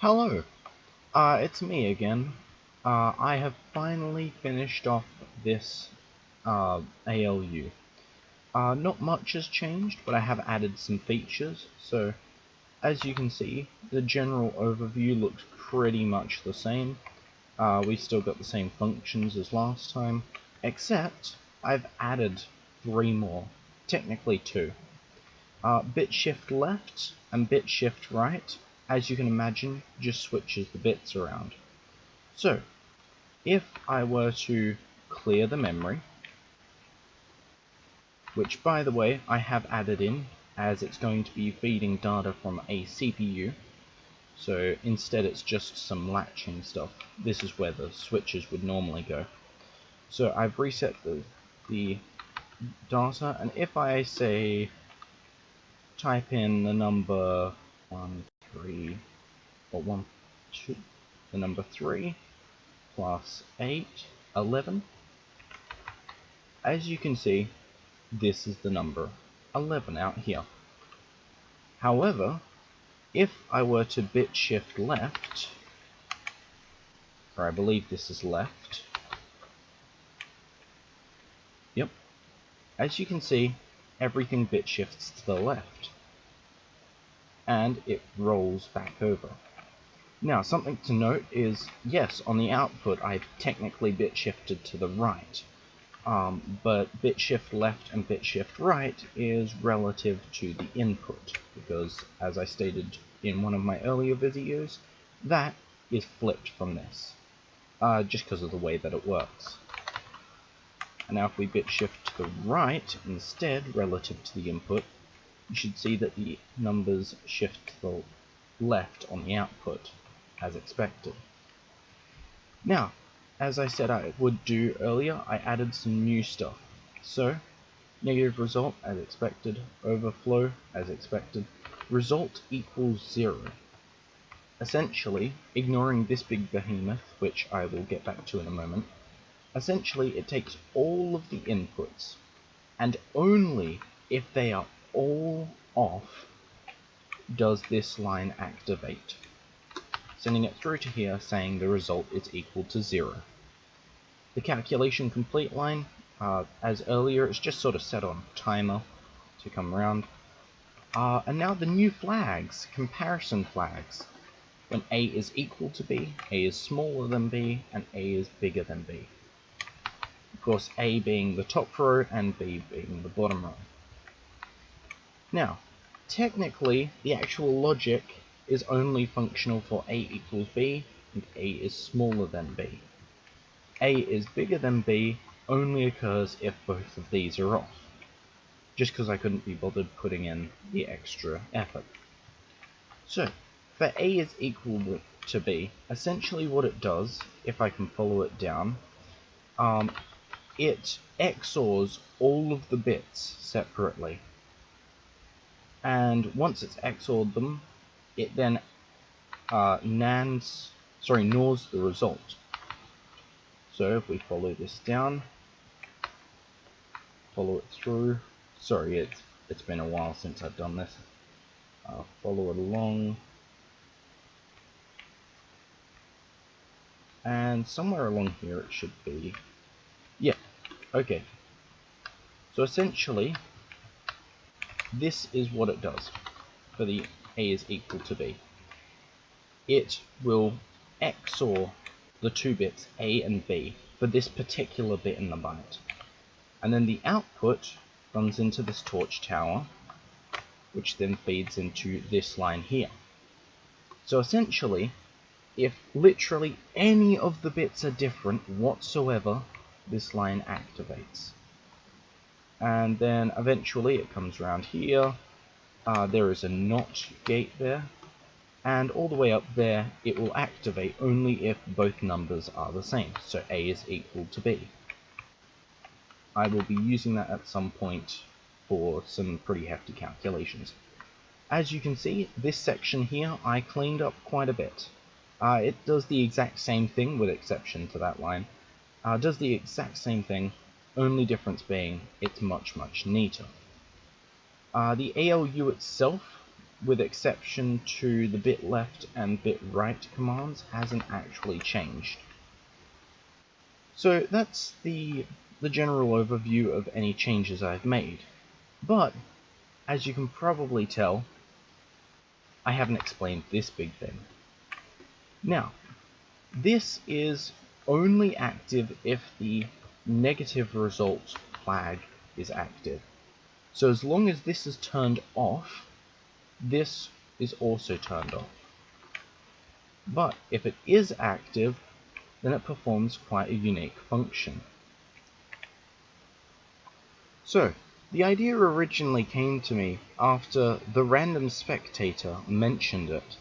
Hello, it's me again. I have finally finished off this ALU. Not much has changed, but I have added some features. So, as you can see, the general overview looks pretty much the same. We've still got the same functions as last time, except I've added 3 more, technically 2. Bit shift left and bit shift right, as you can imagine, just switches the bits around. So, if I were to clear the memory, which by the way I have added in, as it's going to be feeding data from a CPU, so instead it's just some latching stuff. This is where the switches would normally go. So I've reset the data, and if I say type in the number 3 the number 3 plus 8, 11, as you can see, this is the number 11 out here. However, if I were to bit shift left, or I believe this is left, yep, as you can see, everything bit shifts to the left, and it rolls back over. Now, something to note is, yes, on the output I've technically bit shifted to the right, but bit shift left and bit shift right is relative to the input, because as I stated in one of my earlier videos, that is flipped from this, just because of the way that it works. And now if we bit shift to the right instead, relative to the input, you should see that the numbers shift to the left on the output, as expected. Now, as I said I would do earlier, I added some new stuff. So, negative result as expected, overflow as expected, result equals 0. Essentially, ignoring this big behemoth, which I will get back to in a moment, essentially it takes all of the inputs, and only if they are all off does this line activate, sending it through to here saying the result is equal to 0. The calculation complete line, as earlier, it's just sort of set on timer to come around. And now the new flags, comparison flags. When A is equal to B, A is smaller than B, and A is bigger than B. Of course, A being the top row and B being the bottom row. Now, technically, the actual logic is only functional for A equals B, and A is smaller than B. A is bigger than B only occurs if both of these are off, just because I couldn't be bothered putting in the extra effort. So, for A is equal to B, essentially what it does, if I can follow it down, it XORs all of the bits separately. And once it's XOR'd them, it then NORs the result. So if we follow this down, follow it through, sorry, it's been a while since I've done this, follow it along, and somewhere along here it should be, yeah, okay. So essentially, this is what it does for the A is equal to B. It will XOR the 2 bits A and B for this particular bit in the byte. And then the output runs into this torch tower, which then feeds into this line here. So essentially, if literally any of the bits are different whatsoever, this line activates. And then eventually it comes around here, there is a NOT gate there, and all the way up there it will activate only if both numbers are the same, so A is equal to B. I will be using that at some point for some pretty hefty calculations. As you can see, this section here I cleaned up quite a bit. It does the exact same thing, with exception to that line. Does the exact same thing, only difference being it's much, much neater. The ALU itself with exception to the bit left and bit right commands, hasn't actually changed. So that's the general overview of any changes I've made. But, as you can probably tell, I haven't explained this big thing. Now, this is only active if the negative result flag is active. So as long as this is turned off, this is also turned off. But if it is active, then it performs quite a unique function. So, the idea originally came to me after the random spectator mentioned it.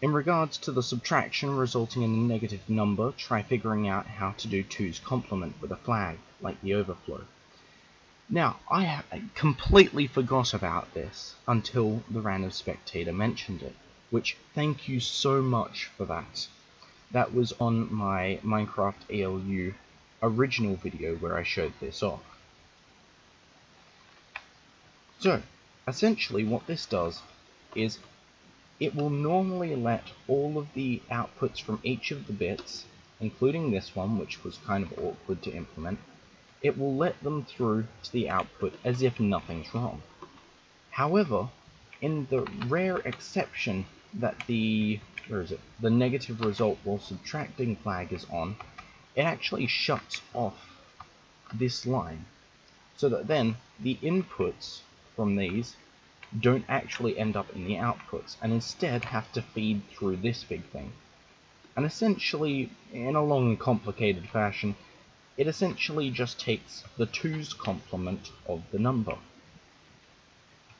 In regards to the subtraction resulting in a negative number, try figuring out how to do 2's complement with a flag, like the overflow. Now, I completely forgot about this until the random spectator mentioned it, which thank you so much for that. That was on my Minecraft ALU original video where I showed this off. So, essentially what this does is it will normally let all of the outputs from each of the bits, including this one, which was kind of awkward to implement, it will let them through to the output as if nothing's wrong. However, in the rare exception that the negative result while subtracting flag is on, it actually shuts off this line, so that then the inputs from these don't actually end up in the outputs, and instead have to feed through this big thing. And essentially, in a long and complicated fashion, it essentially just takes the 2's complement of the number.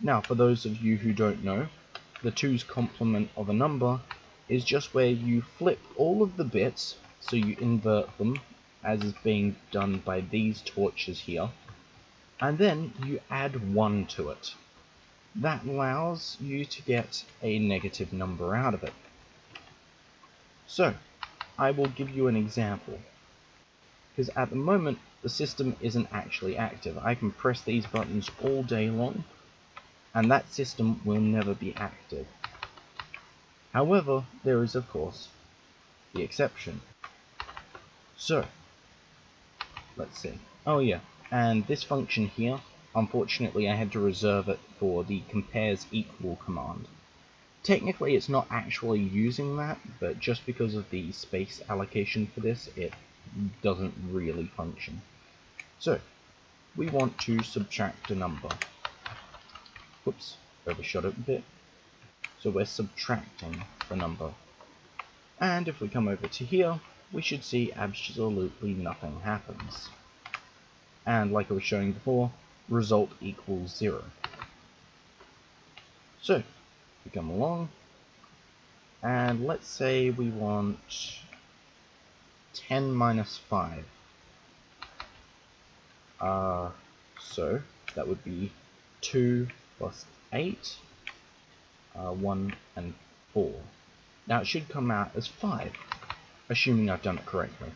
Now, for those of you who don't know, the 2's complement of a number is just where you flip all of the bits, so you invert them, as is being done by these torches here, and then you add 1 to it. That allows you to get a negative number out of it. So, I will give you an example. Because at the moment, the system isn't actually active. I can press these buttons all day long, and that system will never be active. However, there is, of course, the exception. So, let's see. Oh yeah, and this function here, unfortunately I had to reserve it for the compares equal command. Technically it's not actually using that, but just because of the space allocation for this, it doesn't really function. So, we want to subtract a number. Whoops, overshot it a bit. So we're subtracting the number. And if we come over to here, we should see absolutely nothing happens. And like I was showing before, result equals 0. So, we come along, and let's say we want 10 minus 5. So, that would be 2 plus 8, 1 and 4. Now it should come out as 5, assuming I've done it correctly.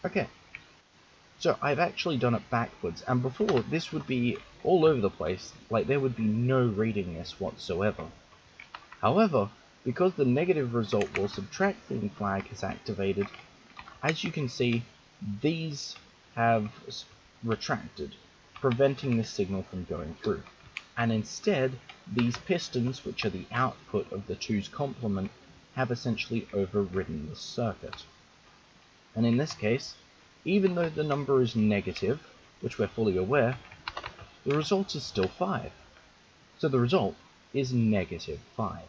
Okay, so I've actually done it backwards, and before this would be all over the place, like there would be no reading this whatsoever. However, because the negative result while subtracting flag is activated, as you can see, these have retracted, preventing this signal from going through. And instead, these pistons, which are the output of the 2's complement, have essentially overridden the circuit. And in this case, even though the number is negative, which we're fully aware, the result is still 5. So the result is negative 5.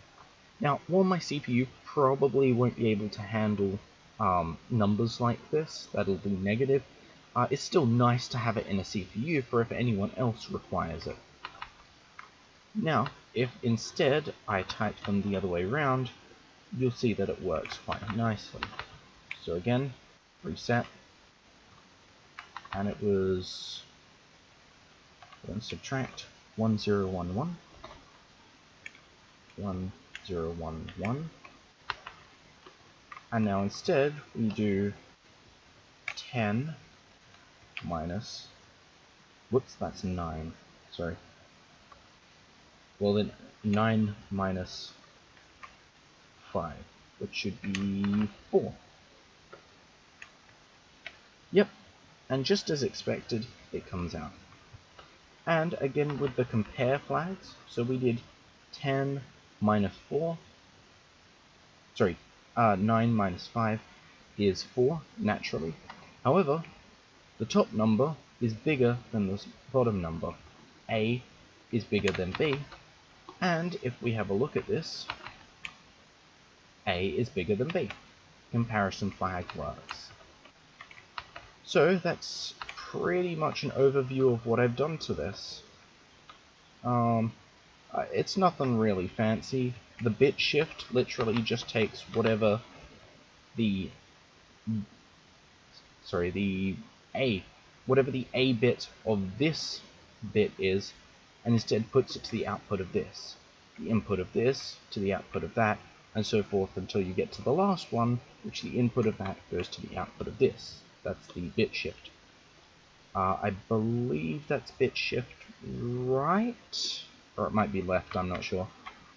Now, while my CPU probably won't be able to handle numbers like this, that'll be negative, it's still nice to have it in a CPU for if anyone else requires it. Now, if instead I type them the other way around, you'll see that it works quite nicely. So again, reset, and it was, then subtract 1011, 1011, and now instead we do 10 minus Whoops, that's 9. Sorry. Well then, 9 minus 5, which should be 4. Yep, and just as expected, it comes out. And again with the compare flags, so we did 10 minus 4, sorry, 9 minus 5 is 4, naturally. However, the top number is bigger than the bottom number. A is bigger than B, and if we have a look at this, A is bigger than B. Comparison flag works. So that's pretty much an overview of what I've done to this. It's nothing really fancy. The bit shift literally just takes whatever whatever the A bit of this bit is, and instead puts it to the output of this, the input of this to the output of that, and so forth until you get to the last one, which the input of that goes to the output of this. That's the bit shift. I believe that's bit shift right, or it might be left, I'm not sure.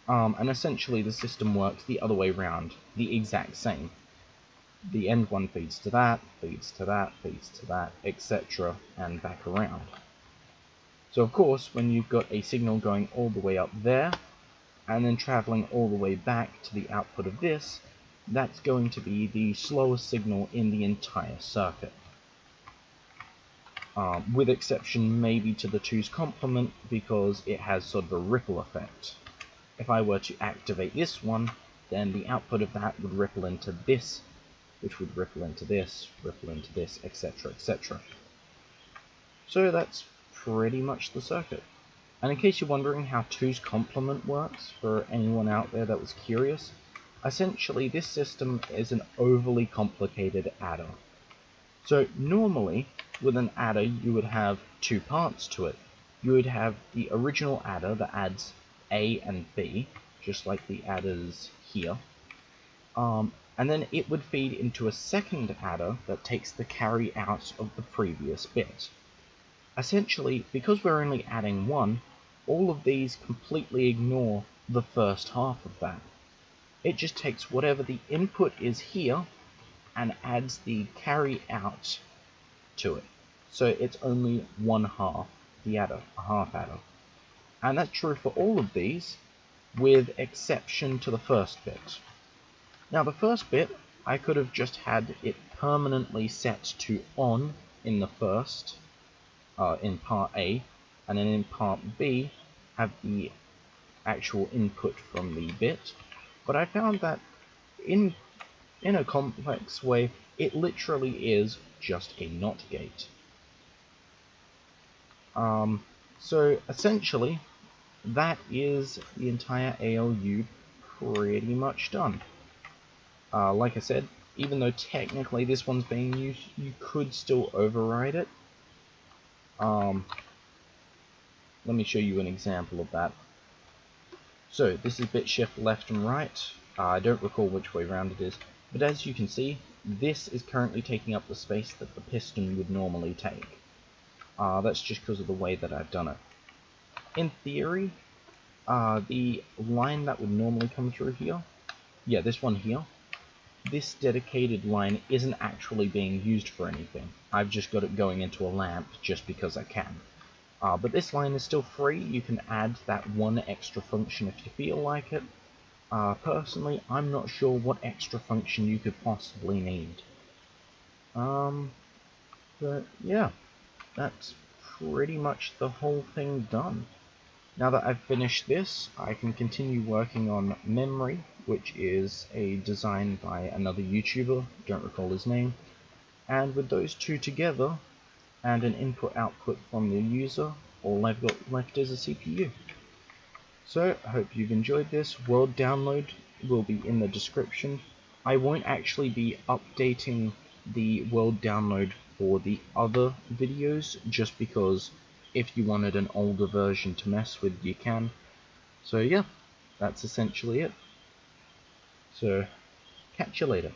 And essentially the system works the other way around, the exact same. The end one feeds to that, feeds to that, feeds to that, etc., and back around. So of course, when you've got a signal going all the way up there, and then traveling all the way back to the output of this, that's going to be the slowest signal in the entire circuit. With exception maybe to the 2's complement, because it has sort of a ripple effect. If I were to activate this one, then the output of that would ripple into this, which would ripple into this, etc., etc. So that's pretty much the circuit. And in case you're wondering how 2's complement works, for anyone out there that was curious, essentially this system is an overly complicated adder. So normally, with an adder, you would have 2 parts to it. You would have the original adder that adds A and B, just like the adders here. And then it would feed into a second adder that takes the carry out of the previous bit. Essentially, because we're only adding 1, all of these completely ignore the first half of that. It just takes whatever the input is here and adds the carry out to it. So it's only 1/2 the adder, a half adder. And that's true for all of these, with exception to the first bit. Now the first bit, I could have just had it permanently set to on in the first, in part A, and then in part B, have the actual input from the bit. But I found that in a complex way, it literally is just a NOT gate. So essentially, that is the entire ALU pretty much done. Like I said, even though technically this one's being used, you could still override it. Let me show you an example of that. So this is bit shift left and right. I don't recall which way round it is, but as you can see, this is currently taking up the space that the piston would normally take. That's just because of the way that I've done it. In theory, the line that would normally come through here, yeah, this one here, this dedicated line isn't actually being used for anything. I've just got it going into a lamp just because I can. But this line is still free. You can add that one extra function if you feel like it. Personally, I'm not sure what extra function you could possibly need. But yeah, that's pretty much the whole thing done. Now that I've finished this, I can continue working on Memory, which is a design by another YouTuber, don't recall his name, and with those two together, and an input-output from the user, all I've got left is a CPU. So, I hope you've enjoyed this. World download will be in the description. I won't actually be updating the world download for the other videos, just because if you wanted an older version to mess with, you can. So yeah, that's essentially it. So, catch you later.